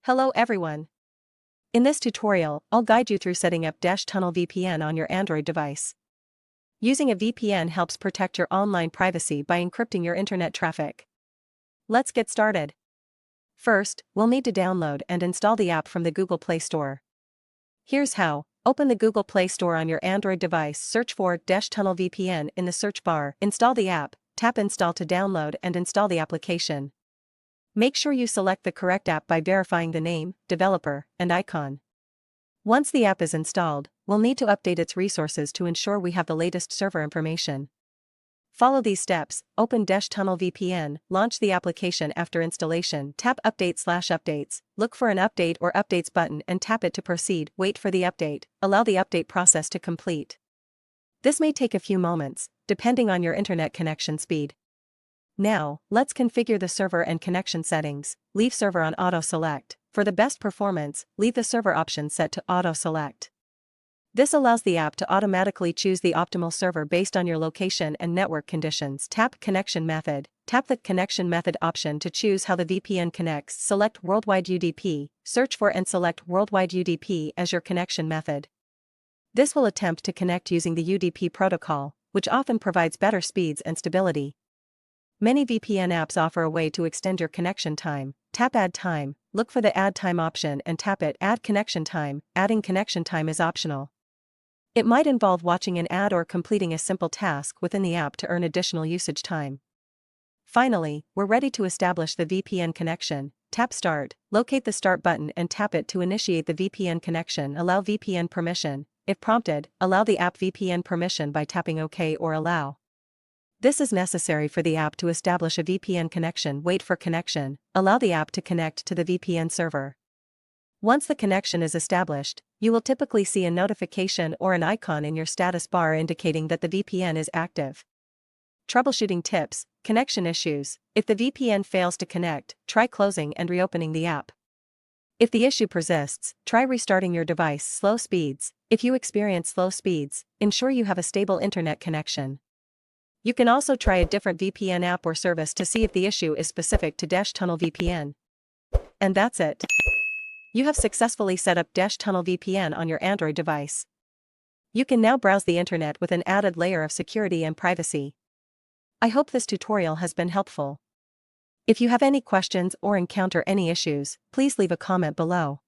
Hello everyone. In this tutorial, I'll guide you through setting up Desh Tunnel VPN on your Android device. Using a VPN helps protect your online privacy by encrypting your internet traffic. Let's get started. First, we'll need to download and install the app from the Google Play Store. Here's how. Open the Google Play Store on your Android device, search for Desh Tunnel VPN in the search bar, install the app, tap Install to download and install the application. Make sure you select the correct app by verifying the name, developer, and icon. Once the app is installed, we'll need to update its resources to ensure we have the latest server information. Follow these steps. Open Desh Tunnel VPN, launch the application after installation, tap Update/Updates, look for an Update or Updates button and tap it to proceed, wait for the update, allow the update process to complete. This may take a few moments, depending on your internet connection speed. Now, let's configure the server and connection settings. Leave server on auto select. For the best performance, leave the server option set to auto select. This allows the app to automatically choose the optimal server based on your location and network conditions. Tap Connection Method. Tap the Connection Method option to choose how the VPN connects. Select Worldwide UDP, search for and select Worldwide UDP as your connection method. This will attempt to connect using the UDP protocol, which often provides better speeds and stability. Many VPN apps offer a way to extend your connection time. Tap Add Time, look for the Add Time option and tap it. Add connection time. Adding connection time is optional. It might involve watching an ad or completing a simple task within the app to earn additional usage time. Finally, we're ready to establish the VPN connection. Tap Start, locate the Start button and tap it to initiate the VPN connection. Allow VPN permission. If prompted, allow the app VPN permission by tapping OK or Allow. This is necessary for the app to establish a VPN connection. Wait for connection. Allow the app to connect to the VPN server. Once the connection is established, you will typically see a notification or an icon in your status bar indicating that the VPN is active. Troubleshooting tips, connection issues. If the VPN fails to connect, try closing and reopening the app. If the issue persists, try restarting your device. Slow speeds. If you experience slow speeds, ensure you have a stable internet connection. You can also try a different VPN app or service to see if the issue is specific to Desh Tunnel VPN. And that's it. You have successfully set up Desh Tunnel VPN on your Android device. You can now browse the internet with an added layer of security and privacy. I hope this tutorial has been helpful. If you have any questions or encounter any issues, please leave a comment below.